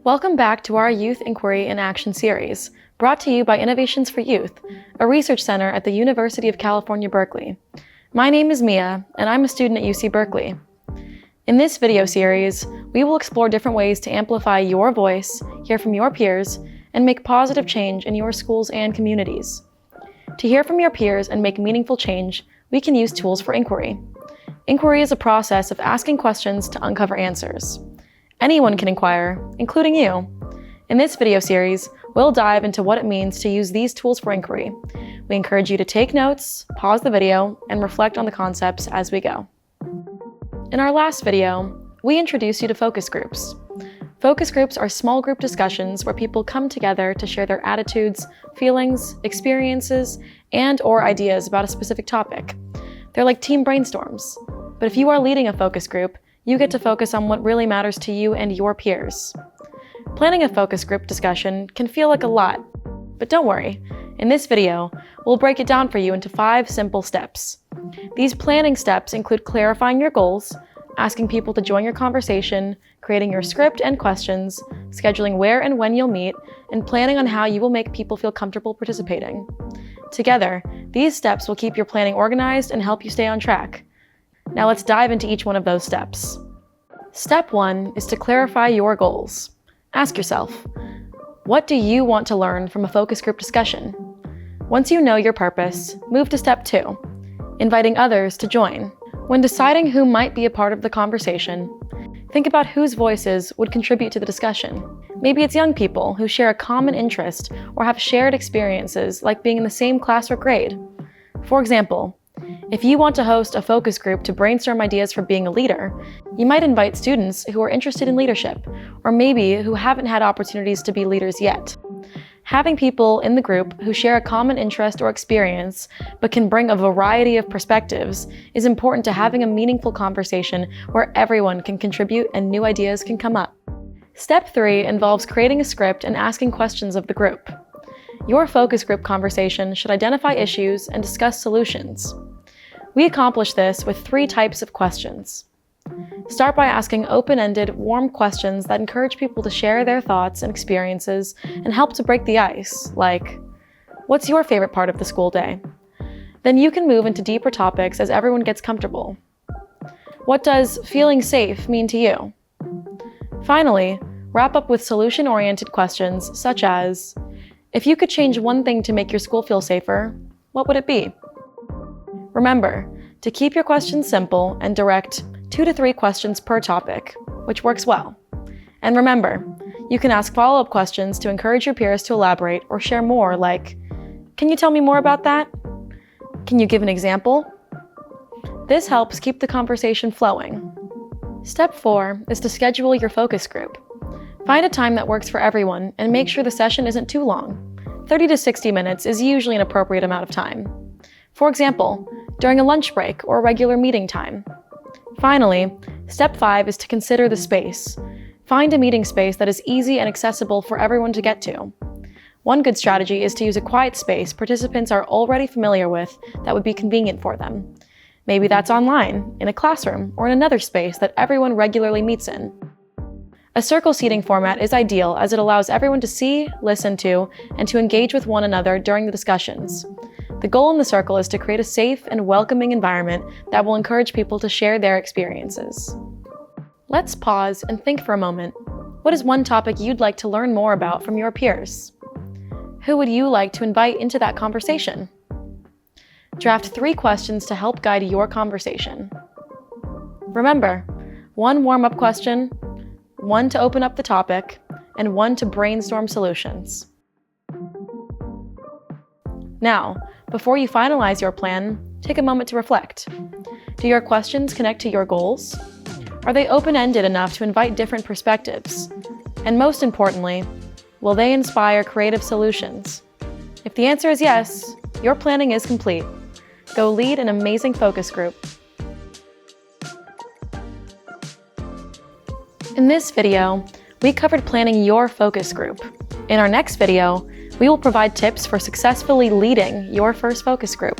Welcome back to our Youth Inquiry in Action series, brought to you by Innovations for Youth, a research center at the University of California, Berkeley. My name is Mia, and I'm a student at UC Berkeley. In this video series, we will explore different ways to amplify your voice, hear from your peers, and make positive change in your schools and communities. To hear from your peers and make meaningful change, we can use tools for inquiry. Inquiry is a process of asking questions to uncover answers. Anyone can inquire, including you. In this video series, we'll dive into what it means to use these tools for inquiry. We encourage you to take notes, pause the video, and reflect on the concepts as we go. In our last video, we introduced you to focus groups. Focus groups are small group discussions where people come together to share their attitudes, feelings, experiences, and/or ideas about a specific topic. They're like team brainstorms. But if you are leading a focus group, you get to focus on what really matters to you and your peers. Planning a focus group discussion can feel like a lot, but don't worry. In this video, we'll break it down for you into 5 simple steps. These planning steps include clarifying your goals, asking people to join your conversation, creating your script and questions, scheduling where and when you'll meet, and planning on how you will make people feel comfortable participating. Together, these steps will keep your planning organized and help you stay on track. Now let's dive into each one of those steps. Step 1 is to clarify your goals. Ask yourself, what do you want to learn from a focus group discussion? Once you know your purpose, move to step 2, inviting others to join. When deciding who might be a part of the conversation, think about whose voices would contribute to the discussion. Maybe it's young people who share a common interest or have shared experiences like being in the same class or grade. For example, if you want to host a focus group to brainstorm ideas for being a leader, you might invite students who are interested in leadership, or maybe who haven't had opportunities to be leaders yet. Having people in the group who share a common interest or experience, but can bring a variety of perspectives, is important to having a meaningful conversation where everyone can contribute and new ideas can come up. Step 3 involves creating a script and asking questions of the group. Your focus group conversation should identify issues and discuss solutions. We accomplish this with 3 types of questions. Start by asking open-ended, warm questions that encourage people to share their thoughts and experiences and help to break the ice, like, what's your favorite part of the school day? Then you can move into deeper topics as everyone gets comfortable. What does feeling safe mean to you? Finally, wrap up with solution-oriented questions such as, if you could change one thing to make your school feel safer, what would it be? Remember to keep your questions simple and direct 2 to 3 questions per topic, which works well. And remember, you can ask follow-up questions to encourage your peers to elaborate or share more, like, can you tell me more about that? Can you give an example? This helps keep the conversation flowing. Step 4 is to schedule your focus group. Find a time that works for everyone and make sure the session isn't too long. 30 to 60 minutes is usually an appropriate amount of time. For example, during a lunch break or regular meeting time. Finally, step 5 is to consider the space. Find a meeting space that is easy and accessible for everyone to get to. One good strategy is to use a quiet space participants are already familiar with that would be convenient for them. Maybe that's online, in a classroom, or in another space that everyone regularly meets in. A circle seating format is ideal as it allows everyone to see, listen to, and to engage with one another during the discussions. The goal in the circle is to create a safe and welcoming environment that will encourage people to share their experiences. Let's pause and think for a moment. What is one topic you'd like to learn more about from your peers? Who would you like to invite into that conversation? Draft 3 questions to help guide your conversation. Remember, 1 warm-up question, 1 to open up the topic, and 1 to brainstorm solutions. Now, before you finalize your plan, take a moment to reflect. Do your questions connect to your goals? Are they open-ended enough to invite different perspectives? And most importantly, will they inspire creative solutions? If the answer is yes, your planning is complete. Go lead an amazing focus group. In this video, we covered planning your focus group. In our next video, we will provide tips for successfully leading your first focus group.